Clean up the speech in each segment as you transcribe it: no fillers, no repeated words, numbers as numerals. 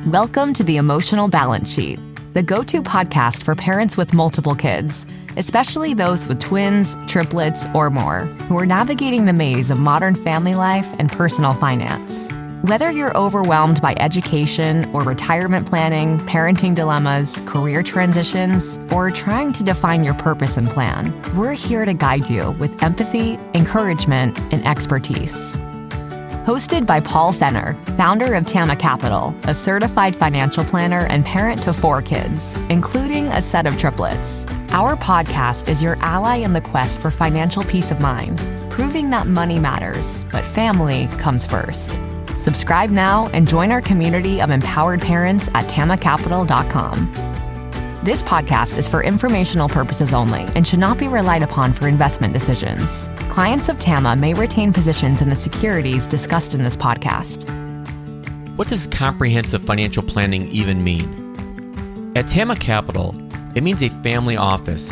Welcome to the Emotional Balance Sheet, the go-to podcast for parents with multiple kids, especially those with twins, triplets, or more, who are navigating the maze of modern family life and personal finance. Whether you're overwhelmed by education or retirement planning, parenting dilemmas, career transitions, or trying to define your purpose and plan, we're here to guide you with empathy, encouragement, and expertise. Hosted by Paul Fenner, founder of Tama Capital, a certified financial planner and parent to 4 kids, including a set of triplets. Our podcast is your ally in the quest for financial peace of mind, proving that money matters, but family comes first. Subscribe now and join our community of empowered parents at tamacapital.com. This podcast is for informational purposes only and should not be relied upon for investment decisions. Clients of Tama may retain positions in the securities discussed in this podcast. What does comprehensive financial planning even mean? At Tama Capital, it means a family office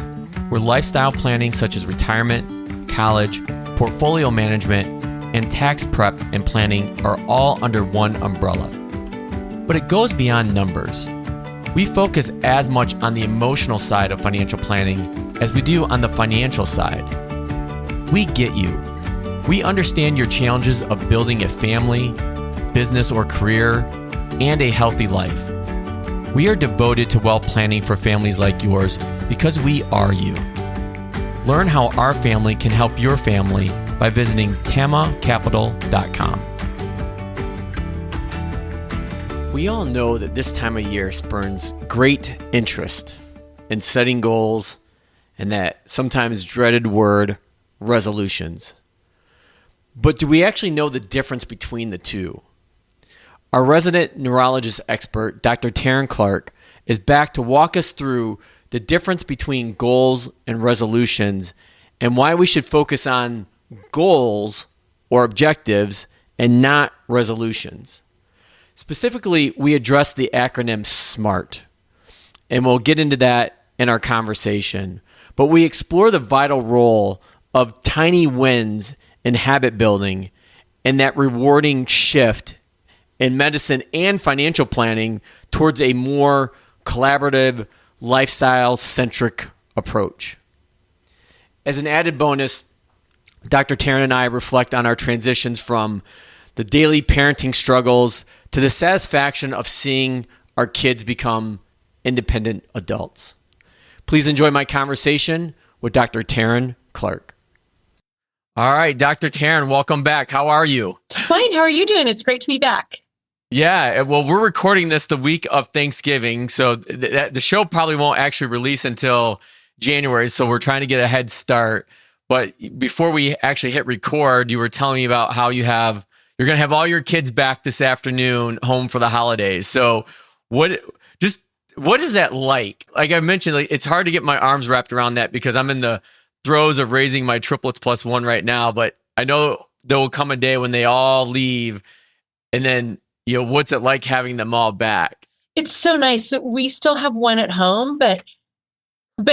where lifestyle planning such as retirement, college, portfolio management, and tax prep and planning are all under one umbrella. But it goes beyond numbers. We focus as much on the emotional side of financial planning as we do on the financial side. We get you. We understand your challenges of building a family, business or career, and a healthy life. We are devoted to wealth planning for families like yours because we are you. Learn how our family can help your family by visiting tamacapital.com. We all know that this time of year spurns great interest in setting goals and that sometimes dreaded word, resolutions. But do we actually know the difference between the two? Our resident neurologist expert, Dr. Teryn Clarke, is back to walk us through the difference between goals and resolutions and why we should focus on goals or objectives and not resolutions. Specifically, we address the acronym SMART, and we'll get into that in our conversation. But we explore the vital role of tiny wins in habit building and that rewarding shift in medicine and financial planning towards a more collaborative, lifestyle-centric approach. As an added bonus, Dr. Teryn and I reflect on our transitions from the daily parenting struggles to the satisfaction of seeing our kids become independent adults. Please enjoy my conversation with Dr. Teryn Clarke. All right, Dr. Teryn, welcome back. How are you? Fine. How are you doing? It's great to be back. Yeah, well, we're recording this the week of Thanksgiving, so the show probably won't actually release until January, so we're trying to get a head start. But before we actually hit record, you were telling me about how you're going to have all your kids back this afternoon home for the holidays. So what is that like? Like I mentioned, it's hard to get my arms wrapped around that because I'm in the throes of raising my triplets plus 1 right now. But I know there will come a day when they all leave. And then, what's it like having them all back? It's so nice. We still have one at home, but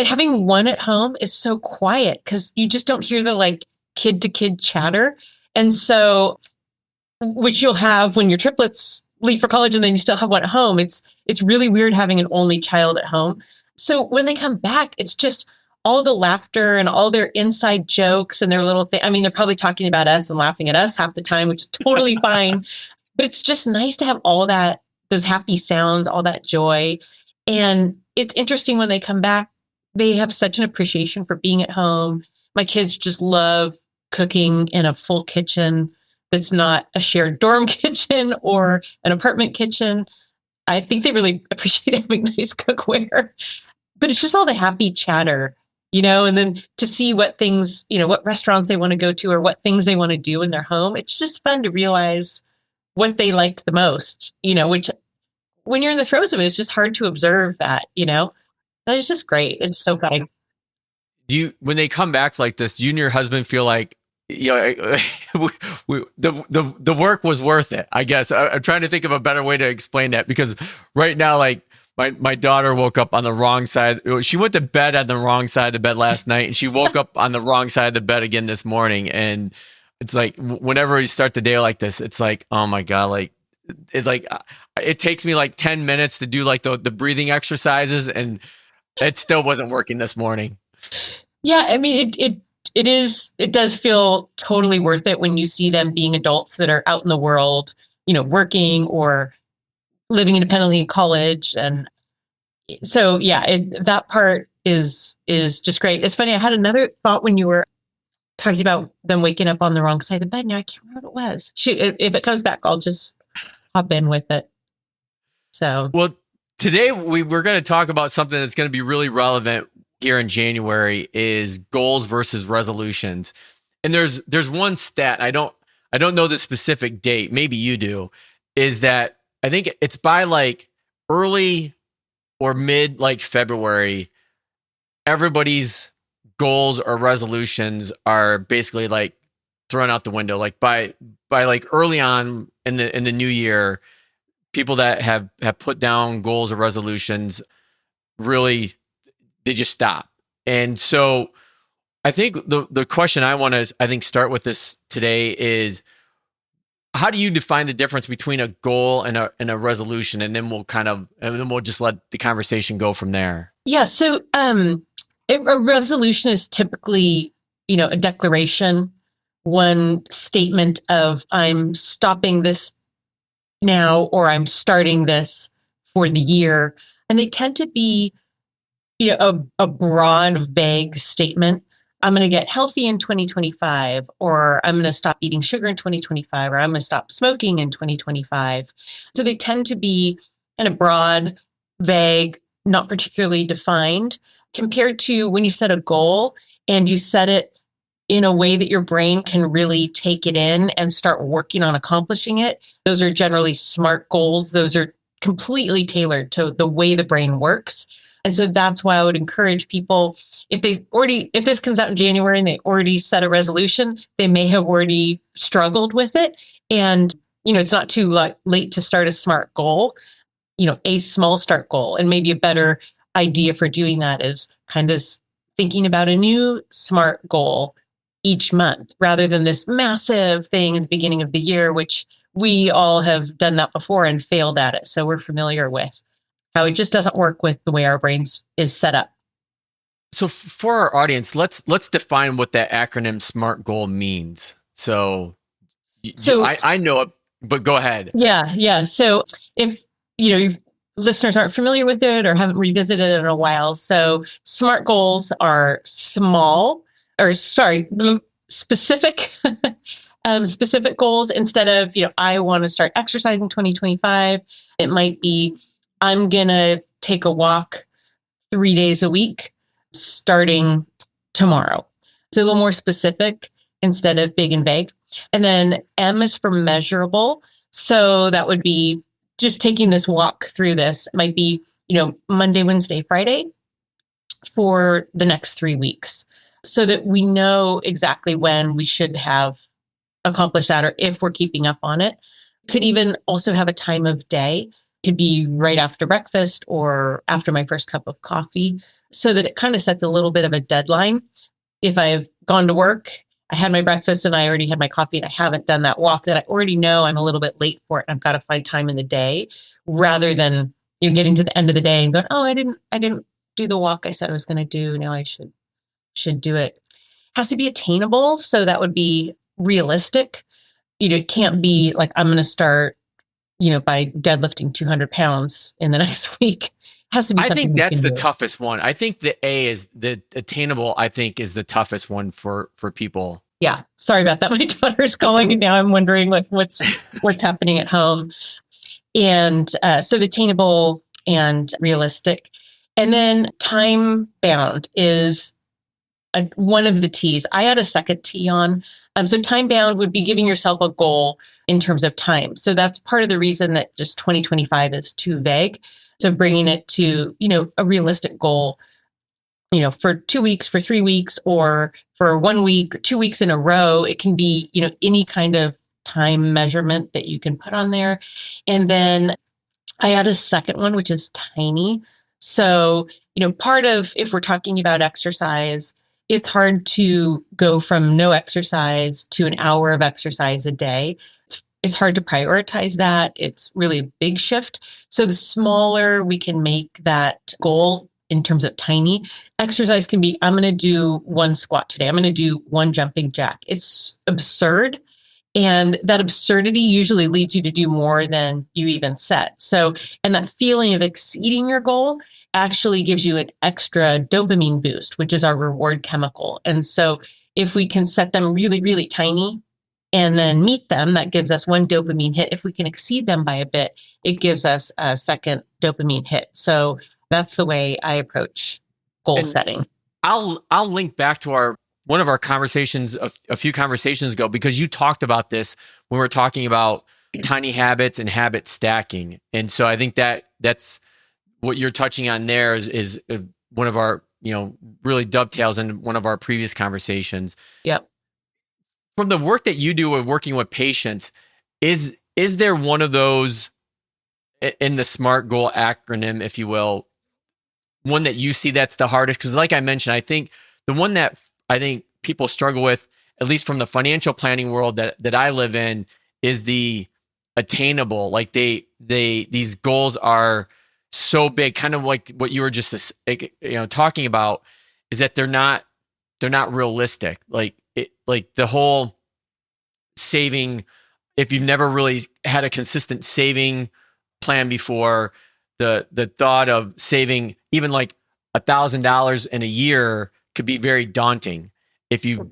having one at home is so quiet because you just don't hear the kid to kid chatter. And so, which you'll have when your triplets leave for college and then you still have one at home. It's really weird having an only child at home. So when they come back, it's just all the laughter and all their inside jokes and their little thing. I mean, they're probably talking about us and laughing at us half the time, which is totally fine. But it's just nice to have all that, those happy sounds, all that joy. And it's interesting when they come back, they have such an appreciation for being at home. My kids just love cooking in a full kitchen that's not a shared dorm kitchen or an apartment kitchen. I think they really appreciate having nice cookware. But it's just all the happy chatter, and then to see what things, what restaurants they want to go to or what things they want to do in their home. It's just fun to realize what they liked the most, which when you're in the throes of it, it's just hard to observe that, That is just great. It's so fun. When they come back like this, do you and your husband feel like, the work was worth it? I guess I'm trying to think of a better way to explain that because right now, my daughter woke up on the wrong side. She went to bed on the wrong side of the bed last night, and she woke up on the wrong side of the bed again this morning. And it's like whenever you start the day like this, it's like, oh my God, it takes me like 10 minutes to do like the breathing exercises, and it still wasn't working this morning. Yeah, I mean, it does feel totally worth it when you see them being adults that are out in the world, working or living independently in college. And so, yeah, that part is just great. It's funny. I had another thought when you were talking about them waking up on the wrong side of the bed. Now I can't remember what it was. Shoot, if it comes back, I'll just hop in with it. So, well, today we're going to talk about something that's going to be really relevant here in January, is goals versus resolutions. And there's one stat, I don't know the specific date, maybe you do, is that I think it's by like early or mid like February, everybody's goals or resolutions are basically like thrown out the window. Like by like early on in the new year, people that have put down goals or resolutions, really, they just stop. And so I think the question I want to start with this today is, how do you define the difference between a goal and a resolution? And then we'll just let the conversation go from there. Yeah. So a resolution is typically, a declaration, one statement of I'm stopping this now, or I'm starting this for the year. And they tend to be, a broad, vague statement. I'm going to get healthy in 2025, or I'm going to stop eating sugar in 2025, or I'm going to stop smoking in 2025. So they tend to be kind of broad, vague, not particularly defined, compared to when you set a goal and you set it in a way that your brain can really take it in and start working on accomplishing it. Those are generally SMART goals. Those are completely tailored to the way the brain works. And so that's why I would encourage people, if this comes out in January and they already set a resolution, they may have already struggled with it. And, it's not too late to start a SMART goal, a small start goal. And maybe a better idea for doing that is kind of thinking about a new SMART goal each month, rather than this massive thing at the beginning of the year, which we all have done that before and failed at it. So we're familiar with how it just doesn't work with the way our brains is set up. So for our audience, let's define what that acronym SMART goal means. So I know it, but go ahead. Yeah. So if listeners aren't familiar with it or haven't revisited it in a while, so SMART goals are specific. Specific goals. Instead of, I want to start exercising 2025, it might be, I'm going to take a walk 3 days a week starting tomorrow. So a little more specific instead of big and vague. And then M is for measurable. So that would be just taking this walk through this. It might be, Monday, Wednesday, Friday for the next 3 weeks, so that we know exactly when we should have accomplished that, or if we're keeping up on it. Could even also have a time of day. Could be right after breakfast or after my first cup of coffee, so that it kind of sets a little bit of a deadline. If I've gone to work, I had my breakfast and I already had my coffee and I haven't done that walk, that I already know I'm a little bit late for it and I've got to find time in the day, rather than getting to the end of the day and going, oh, I didn't do the walk I said I was going to do. Now I should do it. Has to be attainable. So that would be realistic. It can't be like, I'm going to start, by deadlifting 200 pounds in the next week. It has to be. I think that's the toughest one. I think the A is the attainable. I think is the toughest one for people. Yeah. Sorry about that. My daughter's calling and now I'm wondering what's happening at home. And so the attainable and realistic. And then time bound is one of the T's. I add a second T on. So time bound would be giving yourself a goal in terms of time. So that's part of the reason that just 2025 is too vague. So bringing it to, a realistic goal, for 2 weeks, for 3 weeks, or for 1 week, or 2 weeks in a row. It can be, any kind of time measurement that you can put on there. And then I add a second one, which is tiny. So, part of, if we're talking about exercise, it's hard to go from no exercise to an hour of exercise a day. it's hard to prioritize that. It's really a big shift. So the smaller we can make that goal in terms of tiny, exercise can be, I'm going to do 1 squat today. I'm going to do 1 jumping jack. It's absurd. And that absurdity usually leads you to do more than you even set. So, and that feeling of exceeding your goal actually gives you an extra dopamine boost, which is our reward chemical. And so if we can set them really, really tiny and then meet them, that gives us 1 dopamine hit. If we can exceed them by a bit, it gives us a second dopamine hit. So that's the way I approach goal setting. I'll link back to one of our conversations a few conversations ago, because you talked about this when we were talking about tiny habits and habit stacking. And so I think that's what you're touching on there is one of our, really dovetails in one of our previous conversations. Yep. From the work that you do with working with patients, is there one of those in the SMART goal acronym, if you will, one that you see that's the hardest? Because like I mentioned, I think the one that I think people struggle with, at least from the financial planning world that I live in, is the attainable. Like these goals are so big, kind of like what you were just talking about, is that they're not realistic. Like the whole saving, if you've never really had a consistent saving plan before, the thought of saving even like $1,000 in a year could be very daunting if you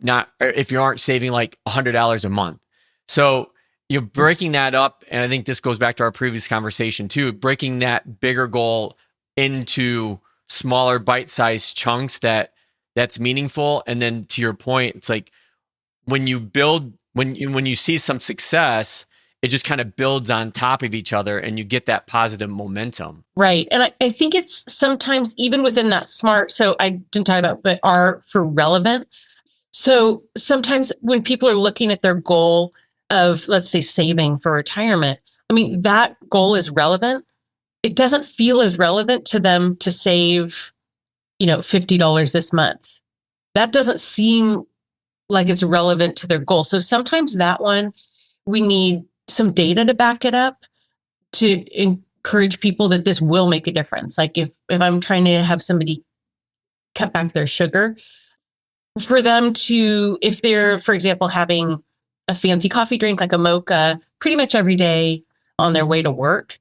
aren't saving like $100 a month. So you're breaking that up. And I think this goes back to our previous conversation too, breaking that bigger goal into smaller bite-sized chunks that's meaningful. And then to your point, it's like when you see some success, it just kind of builds on top of each other and you get that positive momentum. Right. And I think it's sometimes even within that SMART, so I didn't talk about, but R for relevant. So sometimes when people are looking at their goal of, let's say, saving for retirement, I mean, that goal is relevant. It doesn't feel as relevant to them to save, $50 this month. That doesn't seem like it's relevant to their goal. So sometimes that one, we need some data to back it up to encourage people that this will make a difference. Like if I'm trying to have somebody cut back their sugar, for them to, if they're, for example, having a fancy coffee drink like a mocha pretty much every day on their way to work,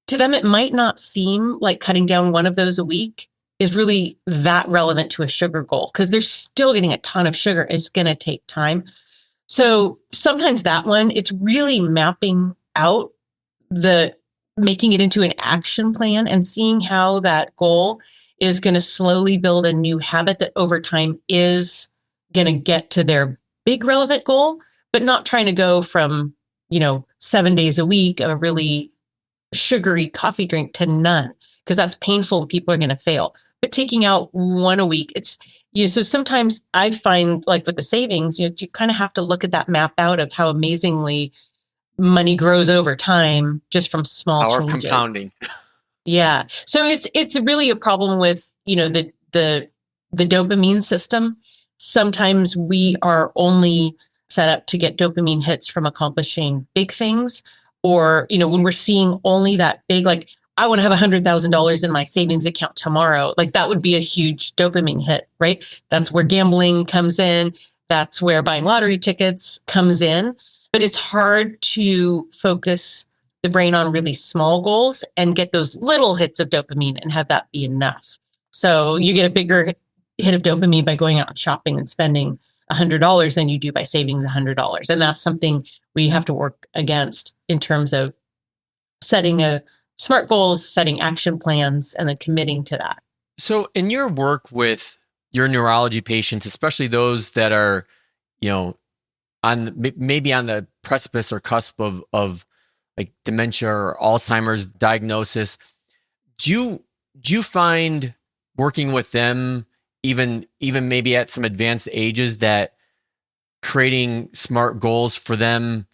to them, it might not seem like cutting down one of those a week is really that relevant to a sugar goal because they're still getting a ton of sugar. It's going to take time. So sometimes that one, it's really mapping out making it into an action plan and seeing how that goal is going to slowly build a new habit that over time is going to get to their big relevant goal, but not trying to go from, 7 days a week of a really sugary coffee drink to none, because that's painful. People are going to fail. But taking out one a week, it's, so sometimes I find like with the savings, you kind of have to look at that map out of how amazingly money grows over time just from small changes. Compounding. Yeah. So it's really a problem with, the dopamine system. Sometimes we are only set up to get dopamine hits from accomplishing big things, or, when we're seeing only that big, like, I want to have $100,000 in my savings account tomorrow. Like that would be a huge dopamine hit, right? That's where gambling comes in. That's where buying lottery tickets comes in. But it's hard to focus the brain on really small goals and get those little hits of dopamine and have that be enough. So you get a bigger hit of dopamine by going out and shopping and spending $100 than you do by saving $100. And that's something we have to work against in terms of setting a SMART goals, setting action plans, and then committing to that. So in your work with your neurology patients, especially those that are, maybe on the precipice or cusp of like dementia or Alzheimer's diagnosis, do you find working with them, even maybe at some advanced ages, that creating SMART goals for them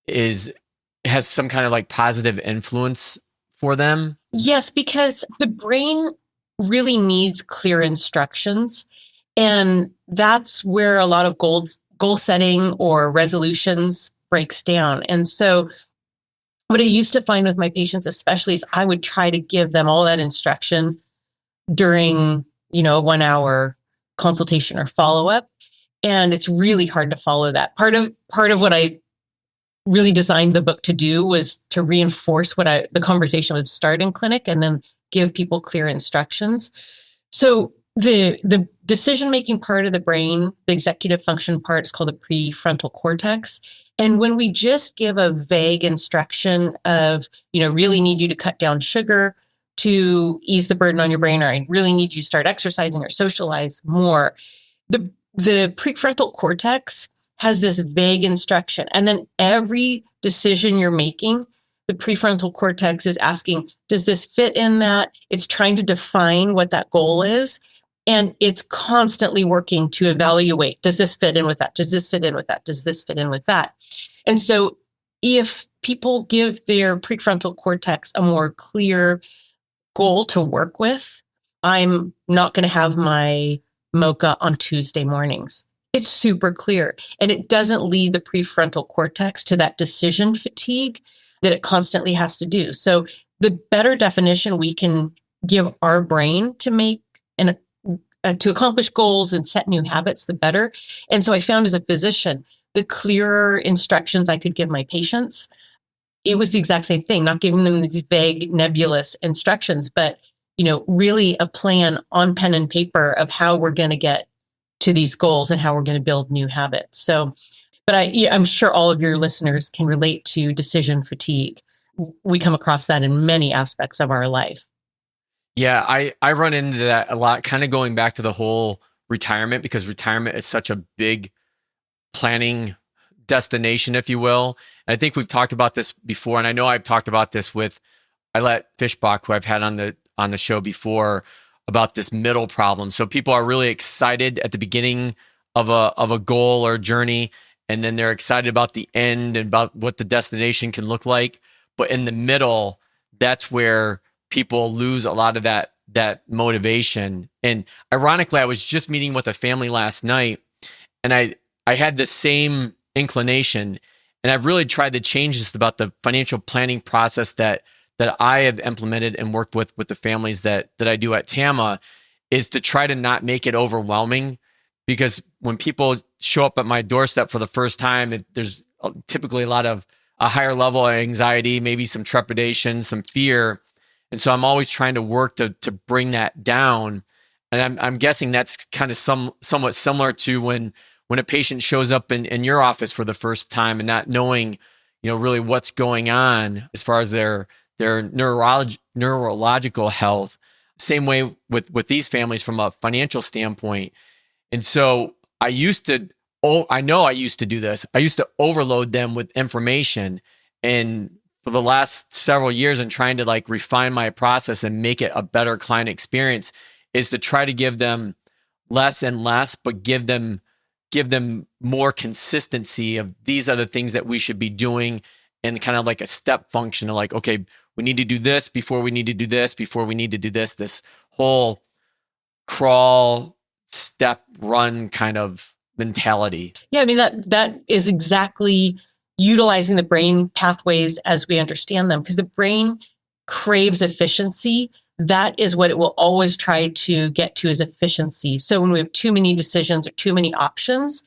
has some kind of like positive influence for them? Yes, because the brain really needs clear instructions. And that's where a lot of goal setting or resolutions breaks down. And so what I used to find with my patients, especially, is I would try to give them all that instruction during, a 1 hour consultation or follow-up. And it's really hard to follow that. Part of what I really designed the book to do was to reinforce the conversation would start in clinic and then give people clear instructions. So the decision-making part of the brain, the executive function part, is called the prefrontal cortex. And when we just give a vague instruction of, really need you to cut down sugar to ease the burden on your brain, or I really need you to start exercising or socialize more, the prefrontal cortex has this vague instruction. And then every decision you're making, the prefrontal cortex is asking, does this fit in that? It's trying to define what that goal is. And it's constantly working to evaluate, does this fit in with that? Does this fit in with that? Does this fit in with that? And so if people give their prefrontal cortex a more clear goal to work with, I'm not going to have my mocha on Tuesday mornings. It's super clear. And it doesn't lead the prefrontal cortex to that decision fatigue that it constantly has to do. So the better definition we can give our brain to make and to accomplish goals and set new habits, the better. And so I found as a physician, the clearer instructions I could give my patients, it was the exact same thing, not giving them these vague, nebulous instructions, but, really a plan on pen and paper of how we're going to get to these goals and how we're going to build new habits. So, but I'm sure all of your listeners can relate to decision fatigue. We come across that in many aspects of our life. Yeah, I run into that a lot, kind of going back to the whole retirement, because retirement is such a big planning destination, if you will. And I think we've talked about this before, and I know I've talked about this with Alet Fishbach, who I've had on the show before, about this middle problem. So people are really excited at the beginning of a goal or journey, and then they're excited about the end and about what the destination can look like. But in the middle, that's where people lose a lot of that motivation. And ironically, I was just meeting with a family last night, and I had the same inclination, and I've really tried to change this about the financial planning process that I have implemented and worked with the families that I do at TAMA, is to try to not make it overwhelming. Because when people show up at my doorstep for the first time, there's typically a higher level of anxiety, maybe some trepidation, some fear. And so I'm always trying to work to bring that down. And I'm guessing that's kind of somewhat similar to when a patient shows up in your office for the first time and not knowing, really what's going on as far as their neurological health. Same way with these families from a financial standpoint. And so I know I used to do this. I used to overload them with information. And for the last several years, and trying to refine my process and make it a better client experience, is to try to give them less and less, but give them more consistency of these are the things that we should be doing, and kind of like a step function of okay, we need to do this before we need to do this, before we need to do this whole crawl, step, run kind of mentality. Yeah, I mean, that is exactly utilizing the brain pathways as we understand them, because the brain craves efficiency. That is what it will always try to get to, is efficiency. So when we have too many decisions or too many options,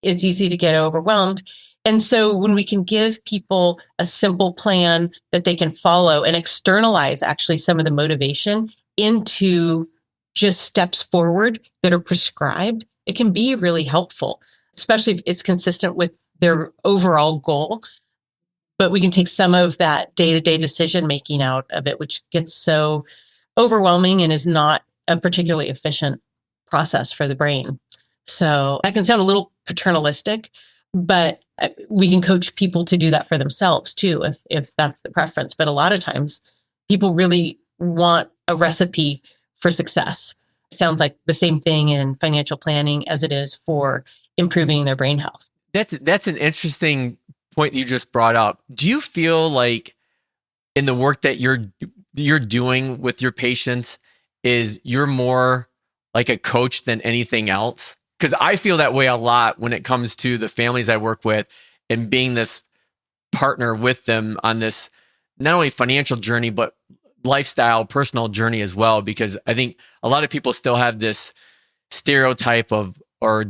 it's easy to get overwhelmed. And so when we can give people a simple plan that they can follow and externalize actually some of the motivation into just steps forward that are prescribed, it can be really helpful, especially if it's consistent with their overall goal. But we can take some of that day-to-day decision-making out of it, which gets so overwhelming and is not a particularly efficient process for the brain. So that can sound a little paternalistic, but we can coach people to do that for themselves too, if that's the preference. But a lot of times people really want a recipe for success. It sounds like the same thing in financial planning as it is for improving their brain health. That's an interesting point you just brought up. Do you feel like in the work that you're doing with your patients, is you're more like a coach than anything else? Because I feel that way a lot when it comes to the families I work with, and being this partner with them on this not only financial journey, but lifestyle, personal journey as well. Because I think a lot of people still have this stereotype of, or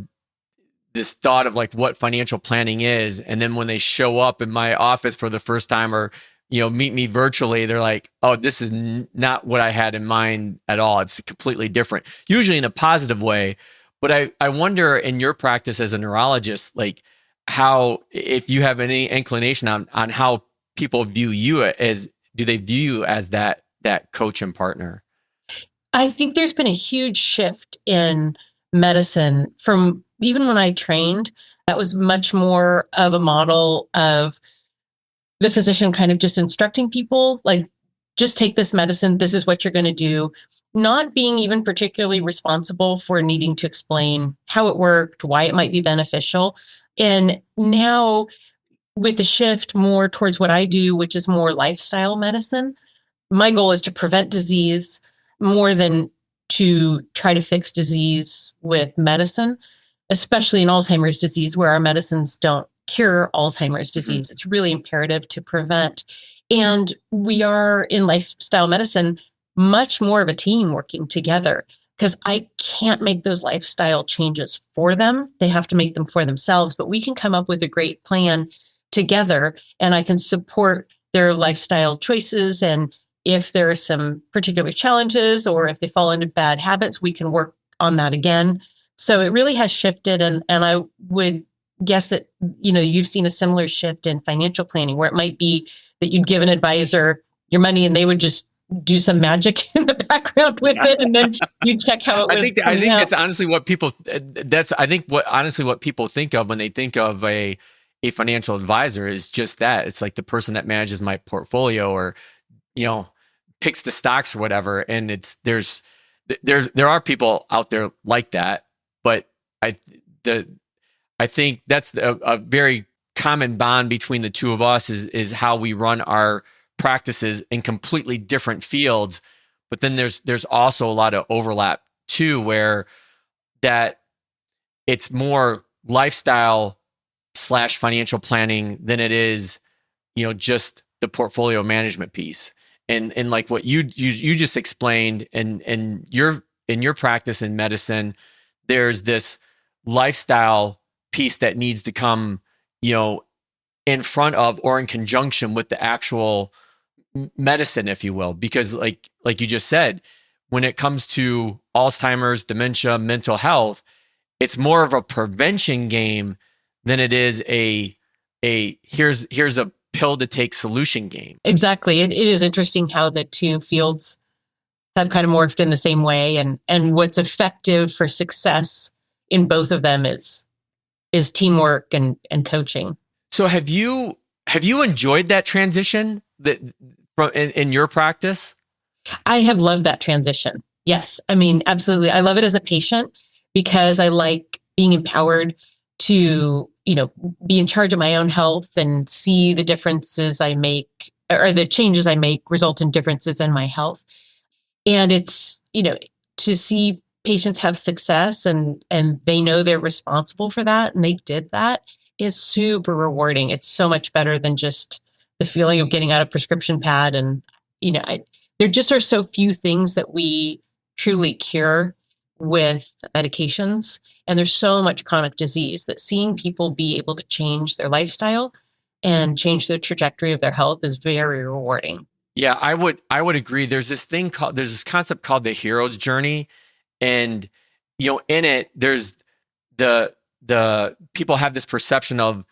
this thought of like what financial planning is. And then when they show up in my office for the first time, or, meet me virtually, they're like, oh, this is not what I had in mind at all. It's completely different, usually in a positive way. But I wonder, in your practice as a neurologist, like how, if you have any inclination on how people view you as, do they view you as that coach and partner? I think there's been a huge shift in medicine from even when I trained. That was much more of a model of the physician kind of just instructing people, like, just take this medicine. This is what you're going to do. Not being even particularly responsible for needing to explain how it worked, why it might be beneficial. And now with the shift more towards what I do, which is more lifestyle medicine, my goal is to prevent disease more than to try to fix disease with medicine, especially in Alzheimer's disease, where our medicines don't cure Alzheimer's disease. It's really imperative to prevent. And we are in lifestyle medicine much more of a team working together, because I can't make those lifestyle changes for them. They have to make them for themselves, but we can come up with a great plan together, and I can support their lifestyle choices. And if there are some particular challenges, or if they fall into bad habits, we can work on that again. So it really has shifted. And I would guess that, you've seen a similar shift in financial planning, where it might be that you'd give an advisor your money and they would just do some magic in the background with it, and then you check how it was. I think that's honestly what people. What people think of when they think of a financial advisor is just that. It's like the person that manages my portfolio, or picks the stocks or whatever. And there are people out there like that, but I think that's a very common bond between the two of us is how we run our practices in completely different fields. But then there's also a lot of overlap too, where that it's more lifestyle / financial planning than it is, just the portfolio management piece. And like what you just explained, and in your practice in medicine, there's this lifestyle piece that needs to come, in front of or in conjunction with the actual medicine, if you will, because like you just said, when it comes to Alzheimer's, dementia, mental health, it's more of a prevention game than it is a here's a pill to take solution game. Exactly. It is interesting how the two fields have kind of morphed in the same way, and what's effective for success in both of them is teamwork and coaching. So have you enjoyed that transition in your practice? I have loved that transition. Yes. I mean, absolutely. I love it as a patient, because I like being empowered to, be in charge of my own health and see the differences I make, or the changes I make result in differences in my health. And it's, to see patients have success and they know they're responsible for that, and they did that, is super rewarding. It's so much better than just the feeling of getting out a prescription pad. And, there just are so few things that we truly cure with medications. And there's so much chronic disease that seeing people be able to change their lifestyle and change the trajectory of their health is very rewarding. Yeah, I would agree. There's this concept called the hero's journey. And, in it, there's the people have this perception of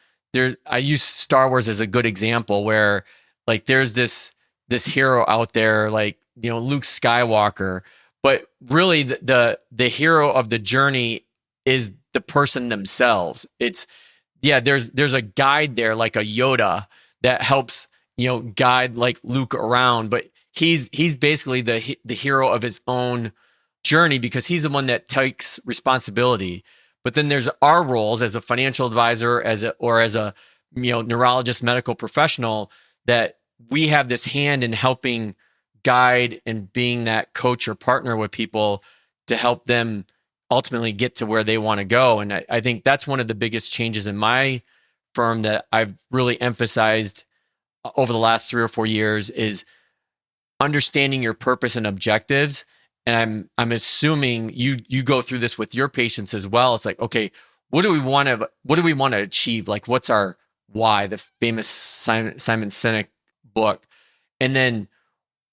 I use Star Wars as a good example, where like there's this hero out there, like, Luke Skywalker, but really the hero of the journey is the person themselves. There's a guide there, like a Yoda, that helps, guide like Luke around, but he's basically the hero of his own journey, because he's the one that takes responsibility. But then there's our roles as a financial advisor, as a neurologist, medical professional, that we have this hand in helping guide and being that coach or partner with people to help them ultimately get to where they want to go. And I think that's one of the biggest changes in my firm that I've really emphasized over the last 3 or 4 years is understanding your purpose and objectives. And I'm assuming you go through this with your patients as well. It's like, okay, what do we want to achieve? Like, what's our why? The famous Simon Sinek book. And then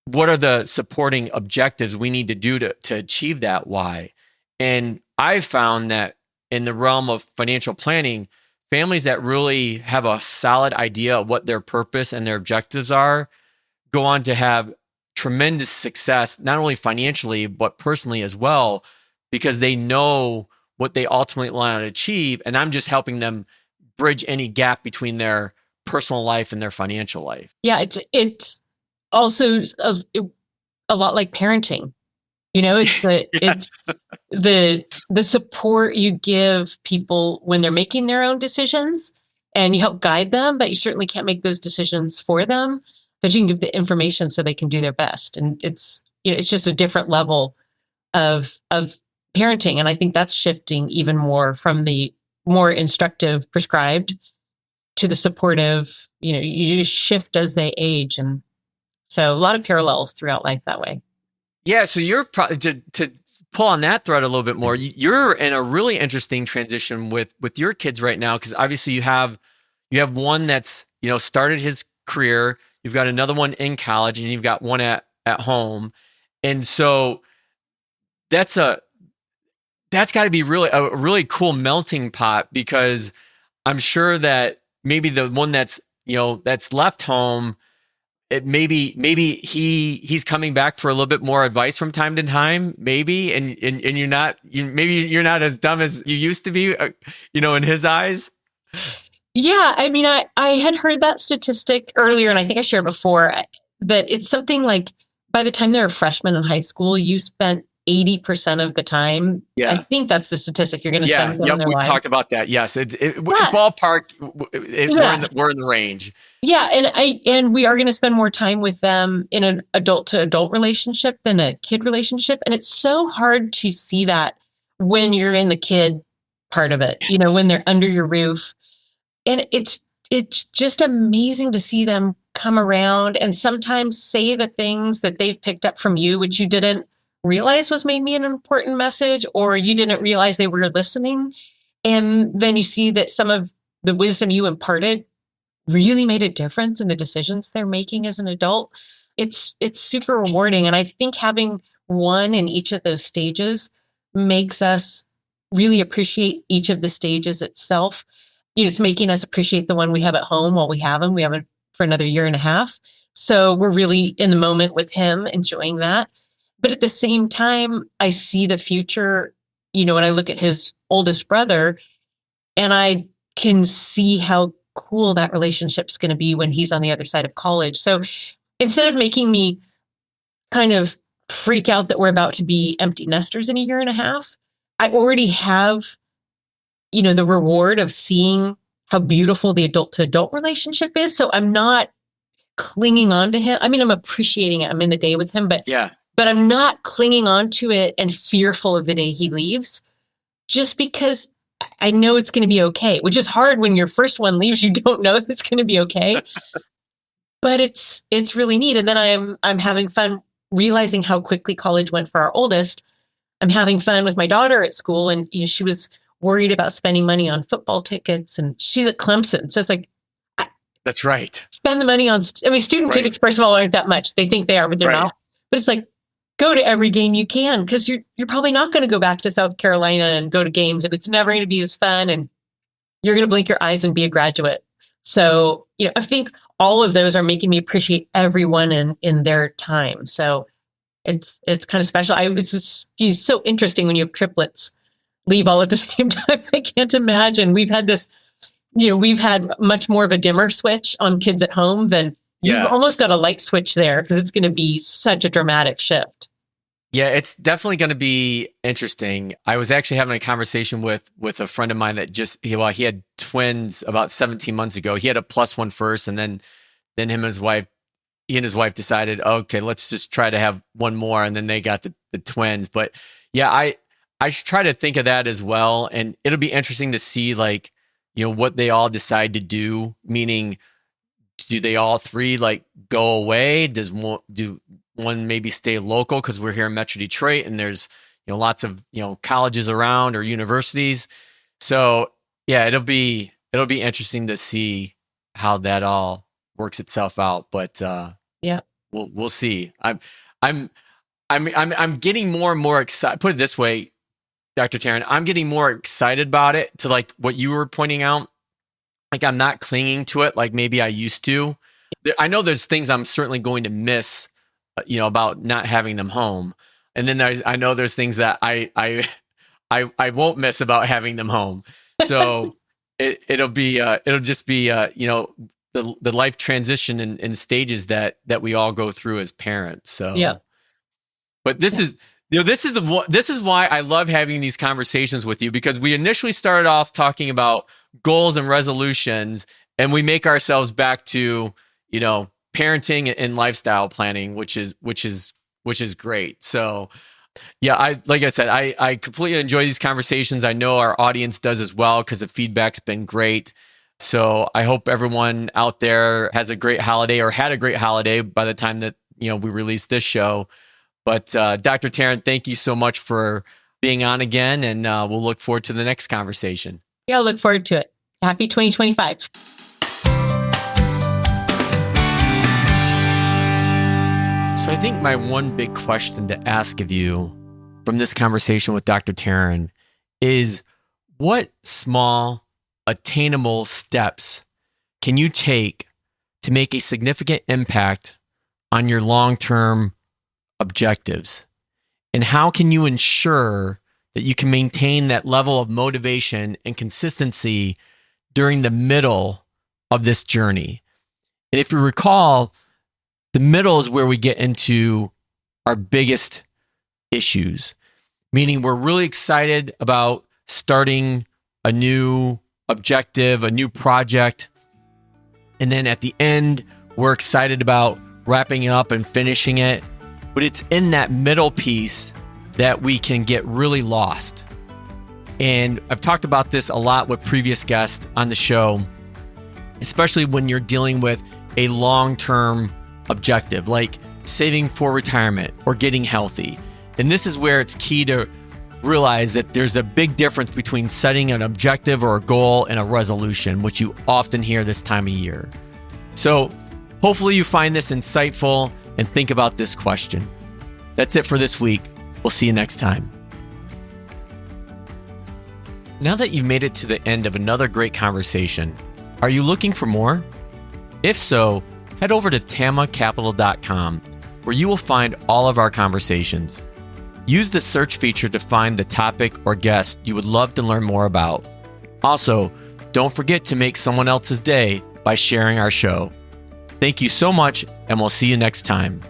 what are the supporting objectives we need to do to achieve that why? And I've found that in the realm of financial planning, families that really have a solid idea of what their purpose and their objectives are go on to have tremendous success, not only financially, but personally as well, because they know what they ultimately want to achieve. And I'm just helping them bridge any gap between their personal life and their financial life. Yeah, it's also a lot like parenting. It's Yes. it's the support you give people when they're making their own decisions, and you help guide them, but you certainly can't make those decisions for them. But you can give the information so they can do their best. And it's just a different level of parenting. And I think that's shifting even more from the more instructive prescribed to the supportive. You just shift as they age. And so a lot of parallels throughout life that way. Yeah. So you're to pull on that thread a little bit more. You're in a really interesting transition with your kids right now, because obviously you have one that's started his career. You've got another one in college, and you've got one at home, and so that's got to be a really cool melting pot, because I'm sure that maybe the one that's left home, it maybe he's coming back for a little bit more advice from time to time, maybe, and you're not as dumb as you used to be, in his eyes. Yeah, I mean, I had heard that statistic earlier, and I think I shared before, that it's something like by the time they're a freshman in high school, you spent 80% of the time. Yeah. I think that's the statistic you're going to spend. Yeah, we talked about that. Yes, ballpark. We're in the range. Yeah, and we are going to spend more time with them in an adult to adult relationship than a kid relationship, and it's so hard to see that when you're in the kid part of it. When they're under your roof, and it's just amazing to see them come around and sometimes say the things that they've picked up from you, which you didn't realize was maybe an important message, or you didn't realize they were listening. And then you see that some of the wisdom you imparted really made a difference in the decisions they're making as an adult. It's super rewarding. And I think having one in each of those stages makes us really appreciate each of the stages itself. It's making us appreciate the one we have at home while we have him. We have him for another 1.5 years. So we're really in the moment with him, enjoying that. But at the same time, I see the future, when I look at his oldest brother, and I can see how cool that relationship's going to be when he's on the other side of college. So instead of making me kind of freak out that we're about to be empty nesters in a 1.5 years, I already have, the reward of seeing how beautiful the adult to adult relationship is. So I'm not clinging on to him. I mean, I'm appreciating it. I'm in the day with him, but I'm not clinging on to it and fearful of the day he leaves, just because I know it's going to be okay, which is hard when your first one leaves. You don't know that it's going to be okay, but it's really neat. And then I'm having fun realizing how quickly college went for our oldest. I'm having fun with my daughter at school, and she was worried about spending money on football tickets, and she's at Clemson. So it's like, that's right. Spend the money on, student tickets, first of all, aren't that much. They think they are, but they're not. But it's like, go to every game you can, because you're probably not going to go back to South Carolina and go to games, and it's never going to be as fun, and you're going to blink your eyes and be a graduate. So, I think all of those are making me appreciate everyone in their time. So it's kind of special. It's just so interesting when you have triplets leave all at the same time. I can't imagine. We've had this, we've had much more of a dimmer switch on kids at home than you've almost got a light switch there, because it's going to be such a dramatic shift. Yeah, it's definitely going to be interesting. I was actually having a conversation with a friend of mine that he had twins about 17 months ago. He had a +1 first, and then he and his wife decided, okay, let's just try to have one more, and then they got the twins. But yeah, I try to think of that as well, and it'll be interesting to see, like, what they all decide to do, meaning do they all three like go away? Do one maybe stay local because we're here in Metro Detroit and there's lots of colleges around or universities. So yeah, it'll be interesting to see how that all works itself out. But yeah, we'll see. I'm getting more and more excited. Put it this way, Dr. Teryn, I'm getting more excited about it, to like what you were pointing out. Like, I'm not clinging to it like maybe I used to. I know there's things I'm certainly going to miss, about not having them home. And then I know there's things that I won't miss about having them home. So it'll just be the life transition and stages that we all go through as parents. So yeah. But this is why I love having these conversations with you, because we initially started off talking about goals and resolutions, and we make ourselves back to parenting and lifestyle planning, which is great. So yeah, like I said, I completely enjoy these conversations. I know our audience does as well, because the feedback's been great. So I hope everyone out there has a great holiday, or had a great holiday by the time that we release this show. But Dr. Teryn, thank you so much for being on again, and we'll look forward to the next conversation. Yeah, I'll look forward to it. Happy 2025. So I think my one big question to ask of you from this conversation with Dr. Teryn is, what small, attainable steps can you take to make a significant impact on your long-term objectives? And how can you ensure that you can maintain that level of motivation and consistency during the middle of this journey? And if you recall, the middle is where we get into our biggest issues, meaning we're really excited about starting a new objective, a new project. And then at the end, we're excited about wrapping it up and finishing it. But it's in that middle piece that we can get really lost. And I've talked about this a lot with previous guests on the show, especially when you're dealing with a long-term objective, like saving for retirement or getting healthy. And this is where it's key to realize that there's a big difference between setting an objective or a goal and a resolution, which you often hear this time of year. So hopefully you find this insightful and think about this question. That's it for this week. We'll see you next time. Now that you've made it to the end of another great conversation, are you looking for more? If so, head over to tamacapital.com, where you will find all of our conversations. Use the search feature to find the topic or guest you would love to learn more about. Also, don't forget to make someone else's day by sharing our show. Thank you so much, and we'll see you next time.